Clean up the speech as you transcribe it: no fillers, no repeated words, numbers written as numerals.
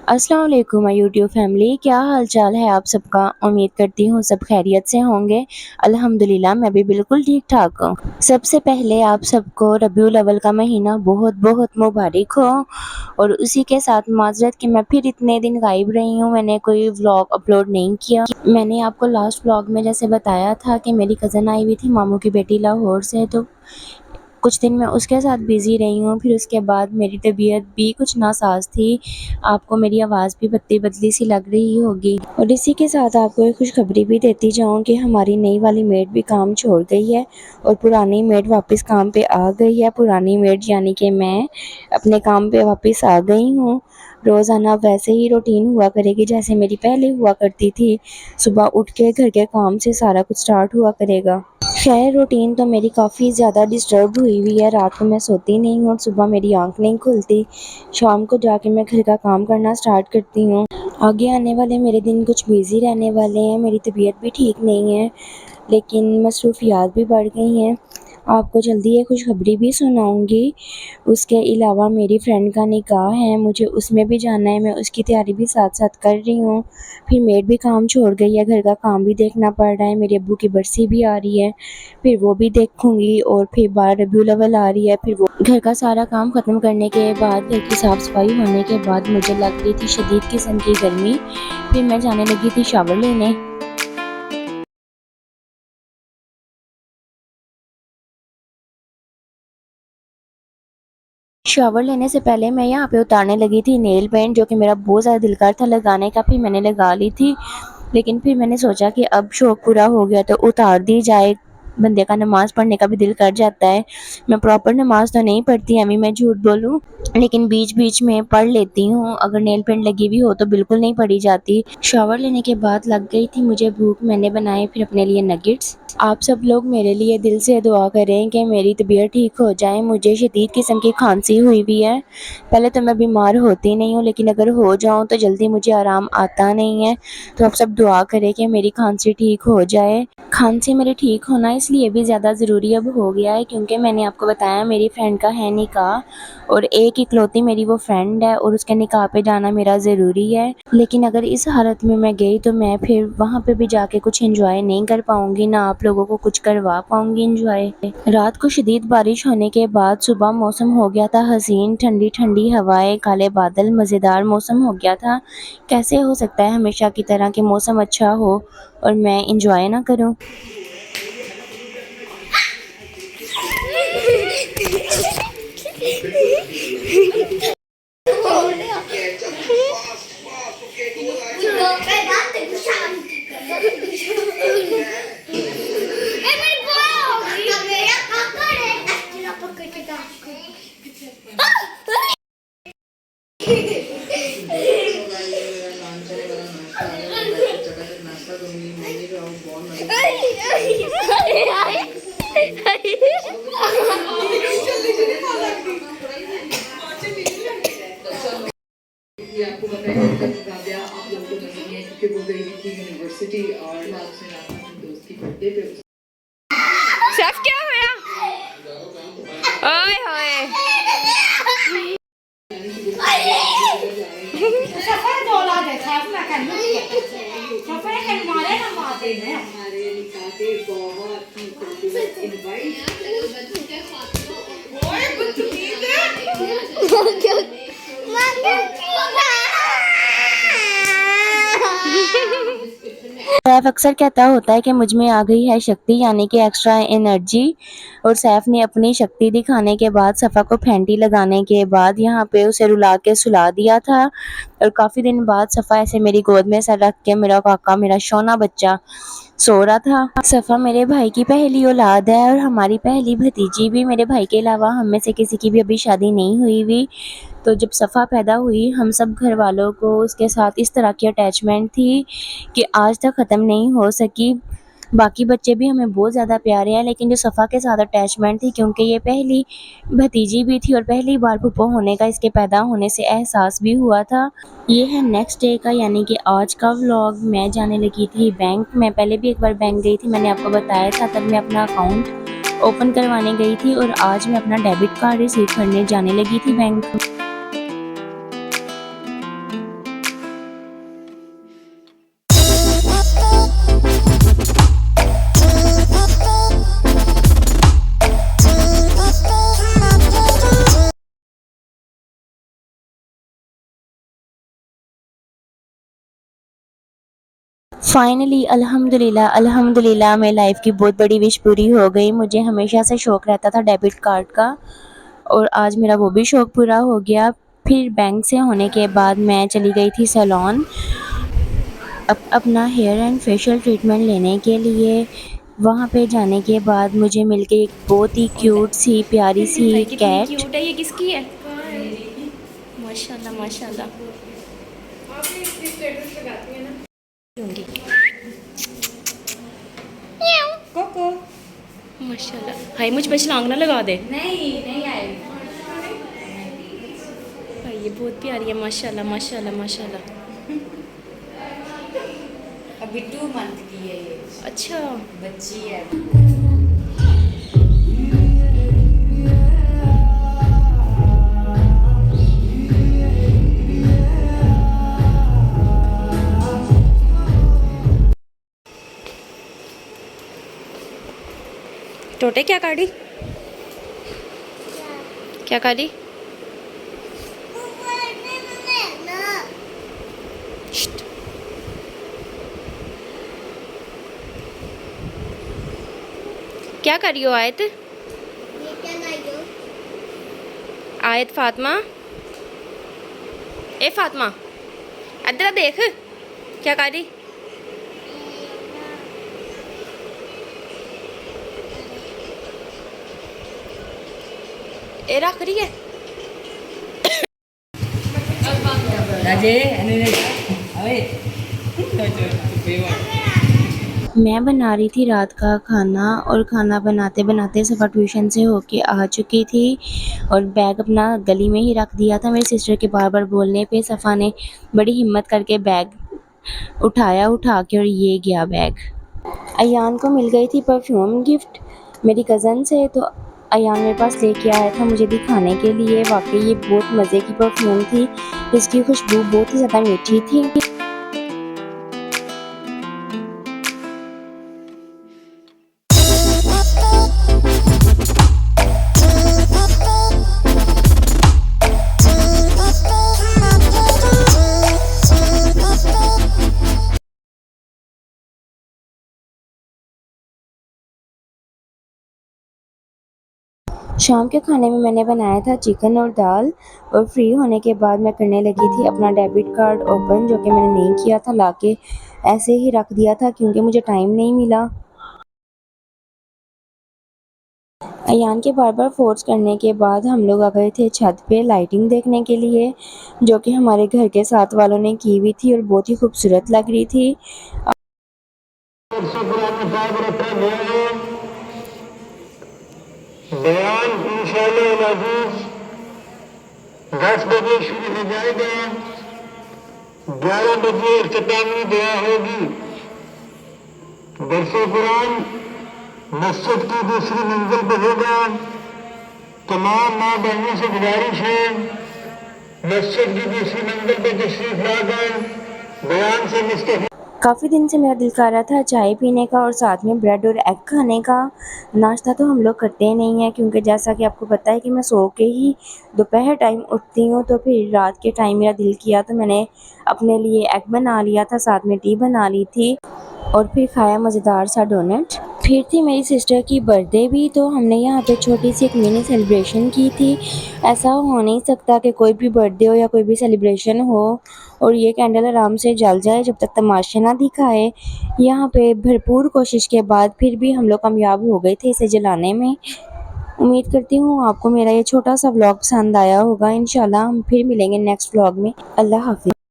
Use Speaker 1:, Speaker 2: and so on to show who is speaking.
Speaker 1: अस्सलाम वालेकुम my YouTube family, क्या हाल चाल है आप सबका। उम्मीद करती हूँ सब खैरियत से होंगे। अल्हम्दुलिल्लाह मैं भी बिल्कुल ठीक ठाक हूँ। सबसे पहले आप सबको रबीउल अव्वल का महीना बहुत बहुत मुबारक हो। और उसी के साथ माजरत कि मैं फिर इतने दिन गायब रही हूँ, मैंने कोई व्लॉग अपलोड नहीं किया। मैंने आपको लास्ट व्लॉग में जैसे बताया था कि मेरी कज़न आई हुई थी मामू की बेटी लाहौर से, तो कुछ दिन मैं उसके साथ बिज़ी रही हूँ। फिर उसके बाद मेरी तबीयत भी कुछ नासाज थी, आपको मेरी आवाज़ भी बदली सी लग रही होगी। और इसी के साथ आपको एक खुशखबरी भी देती जाऊँ कि हमारी नई वाली मेड भी काम छोड़ गई है और पुरानी मेड वापस काम पे आ गई है। पुरानी मेड यानी कि मैं अपने काम पे वापस आ गई हूँ। रोज़ाना वैसे ही रूटीन हुआ करेगी जैसे मेरी पहले हुआ करती थी। सुबह उठ के घर के काम से सारा कुछ स्टार्ट हुआ करेगा। खैर रूटीन तो मेरी काफ़ी ज़्यादा डिस्टर्ब हुई है। रात को मैं सोती नहीं हूँ और सुबह मेरी आँख नहीं खुलती। शाम को जाके मैं घर का काम करना स्टार्ट करती हूँ। आगे आने वाले मेरे दिन कुछ बिज़ी रहने वाले हैं। मेरी तबीयत भी ठीक नहीं है, लेकिन मसरूफियात भी बढ़ गई हैं। आपको जल्दी ये खुशखबरी भी सुनाऊंगी। उसके अलावा मेरी फ्रेंड का निकाह है, मुझे उसमें भी जाना है। मैं उसकी तैयारी भी साथ साथ कर रही हूँ। फिर मेड भी काम छोड़ गई है, घर का काम भी देखना पड़ रहा है। मेरे अब्बू की बरसी भी आ रही है, फिर वो भी देखूंगी। और फिर बार रबीउल अव्वल आ रही है, फिर वो घर का सारा काम ख़त्म करने के बाद, घर की साफ़ सफाई होने के बाद मुझे लग रही थी शदीद किस्म की गर्मी। फिर मैं जाने लगी थी शावर लेने। शावर लेने से पहले मैं यहाँ पे उतारने लगी थी नेल पेंट, जो कि मेरा बहुत ज़्यादा दिल कर था लगाने का। फिर मैंने लगा ली थी, लेकिन फिर मैंने सोचा कि अब शौक़ पूरा हो गया तो उतार दी जाए। बंदे का नमाज़ पढ़ने का भी दिल कर जाता है। मैं प्रॉपर नमाज़ तो नहीं पढ़ती अम्मी, मैं झूठ बोलूँ, लेकिन बीच बीच में पढ़ लेती हूँ। अगर नेल पेंट लगी हुई हो तो बिल्कुल नहीं पढ़ी जाती। शावर लेने के बाद लग गई थी मुझे भूख, मैंने बनाए फिर अपने लिए नगेट्स। आप सब लोग मेरे लिए दिल से दुआ करें कि मेरी तबीयत ठीक हो जाए। मुझे शदीद किस्म की खांसी हुई भी है। पहले तो मैं बीमार होती नहीं हूँ, लेकिन अगर हो जाऊँ तो जल्दी मुझे आराम आता नहीं है। तो आप सब दुआ करें कि मेरी खांसी ठीक हो जाए। खांसी मेरे ठीक होना इसलिए भी ज़्यादा ज़रूरी अब हो गया है क्योंकि मैंने आपको बताया मेरी फ्रेंड का है निकाह, और एक इकलौती मेरी वो फ्रेंड है और उसके निकाह पे जाना मेरा ज़रूरी है। लेकिन अगर इस हालत में मैं गई तो मैं फिर वहाँ पे भी जाके कुछ एंजॉय नहीं कर पाऊँगी, ना आप लोगों को कुछ करवा पाऊँगी एंजॉय। रात को शदीद बारिश होने के बाद सुबह मौसम हो गया था हसीन, ठंडी ठंडी हवाएं, काले बादल, मज़ेदार मौसम हो गया था। कैसे हो सकता है हमेशा की तरह कि मौसम अच्छा हो और मैं एंजॉय ना करूँ।
Speaker 2: ये आपको बताया राबिया आप लोगों को नहीं है क्योंकि वो गई थी यूनिवर्सिटी और लाल से रात अपने दोस्त की बर्थडे पे।
Speaker 3: सैफ क्या होया? ओए होए
Speaker 4: सफर बोला दे सैफ ना कर सफर कर मारे ना मारते हैं
Speaker 2: हमारे निकाह के बहुत ही खूबसूरत इनवाइट ओए बदतमीज है
Speaker 1: सैफ अक्सर कहता होता है कि मुझ में आ गई है शक्ति, यानी कि एक्स्ट्रा एनर्जी। और सैफ ने अपनी शक्ति दिखाने के बाद सफ़ा को फैंटी लगाने के बाद यहाँ पे उसे रुला के सुला दिया था। और काफ़ी दिन बाद सफ़ा ऐसे मेरी गोद में सर रख के, मेरा काका, मेरा शोना बच्चा सो रहा था। सफ़ा मेरे भाई की पहली औलाद है और हमारी पहली भतीजी भी। मेरे भाई के अलावा हम में से किसी की भी अभी शादी नहीं हुई हुई। तो जब सफ़ा पैदा हुई हम सब घर वालों को उसके साथ इस तरह की अटैचमेंट थी कि आज तक ख़त्म नहीं हो सकी। बाकी बच्चे भी हमें बहुत ज़्यादा प्यारे हैं, लेकिन जो सफ़ा के साथ अटैचमेंट थी, क्योंकि ये पहली भतीजी भी थी और पहली बार फूफो होने का इसके पैदा होने से एहसास भी हुआ था। ये है नेक्स्ट डे का, यानी कि आज का व्लॉग। मैं जाने लगी थी बैंक। मैं पहले भी एक बार बैंक गई थी, मैंने आपको बताया था, तब मैं अपना अकाउंट ओपन करवाने गई थी। और आज मैं अपना डेबिट कार्ड रिसीव करने जाने लगी थी बैंक। फाइनली अल्हम्दुलिल्लाह अल्हम्दुलिल्लाह मेरी लाइफ की बहुत बड़ी विश पूरी हो गई। मुझे हमेशा से शौक़ रहता था डेबिट कार्ड का और आज मेरा वो भी शौक़ पूरा हो गया। फिर बैंक से होने के बाद मैं चली गई थी सैलून अपना हेयर एंड फेशियल ट्रीटमेंट लेने के लिए। वहाँ पे जाने के बाद मुझे मिल गई एक बहुत ही क्यूट सी प्यारी सी कैट।
Speaker 3: क्यूट है, ये किसकी है? माशाल्लाह माशाल्लाह।
Speaker 4: कोको
Speaker 3: माशाल्लाह। हाय मुझ पे छलांग ना लगा दे।
Speaker 4: नहीं आए।
Speaker 3: भाई ये बहुत प्यारी है माशाल्लाह माशाल्लाह माशाल्लाह।
Speaker 4: अभी 2 मंथ की है ये
Speaker 3: अच्छा
Speaker 4: बच्ची है।
Speaker 3: टोटे क्या काटी? क्या काटी? शिट। क्या करी हो आयत? आयत फातिमा, ए फातिमा इधर देख क्या करी? ए रख रही है।
Speaker 1: मैं बना रही थी रात का खाना और खाना बनाते बनाते सफ़ा ट्यूशन से होके आ चुकी थी और बैग अपना गली में ही रख दिया था। मेरी सिस्टर के बार बार बोलने पे सफ़ा ने बड़ी हिम्मत करके बैग उठा के और ये गया बैग। अयान को मिल गई थी परफ्यूम गिफ्ट मेरी कज़न से, तो अयान मेरे पास लेके आया था मुझे दिखाने के लिए। वाकई ये बहुत मज़े की परफ्यूम थी, इसकी खुशबू बहुत ही ज़्यादा मीठी थी। शाम के खाने में मैंने बनाया था चिकन और दाल और फ्री होने के बाद मैं करने लगी थी अपना डेबिट कार्ड ओपन, जो कि मैंने नहीं किया था, लाके ऐसे ही रख दिया था क्योंकि मुझे टाइम नहीं मिला। अयान के बार बार फोर्स करने के बाद हम लोग आ गए थे छत पे लाइटिंग देखने के लिए, जो कि हमारे घर के साथ वालों ने की हुई थी और बहुत ही खूबसूरत लग रही थी।
Speaker 5: बयान इंशाअल्लाह 10 बजे शुरू हो जाएगा, 11 बजे इख्तितामी दुआ होगी। दरस कुरान मस्जिद की दूसरी मंजिल पर होगा। तमाम माँ बहनों से गुजारिश है मस्जिद की दूसरी मंजिल पर तशरीफ लाकर बयान से मुस्तफीद।
Speaker 1: काफ़ी दिन से मेरा दिल कर रहा था चाय पीने का और साथ में ब्रेड और एग खाने का। नाश्ता तो हम लोग करते नहीं हैं क्योंकि जैसा कि आपको पता है कि मैं सो के ही दोपहर टाइम उठती हूँ, तो फिर रात के टाइम मेरा दिल किया तो मैंने अपने लिए एग बना लिया था, साथ में टी बना ली थी और फिर खाया मज़ेदार सा डोनट। फिर थी मेरी सिस्टर की बर्थडे भी, तो हमने यहाँ पे छोटी सी एक मिनी सेलिब्रेशन की थी। ऐसा हो नहीं सकता कि कोई भी बर्थडे हो या कोई भी सेलिब्रेशन हो और ये कैंडल आराम से जल जाए जब तक तमाशे ना दिखाए। यहाँ पे भरपूर कोशिश के बाद फिर भी हम लोग कामयाब हो गए थे इसे जलाने में। उम्मीद करती हूँ आपको मेरा ये छोटा सा व्लॉग पसंद आया होगा। इंशाल्लाह हम फिर मिलेंगे नेक्स्ट व्लॉग में। अल्लाह हाफिज़।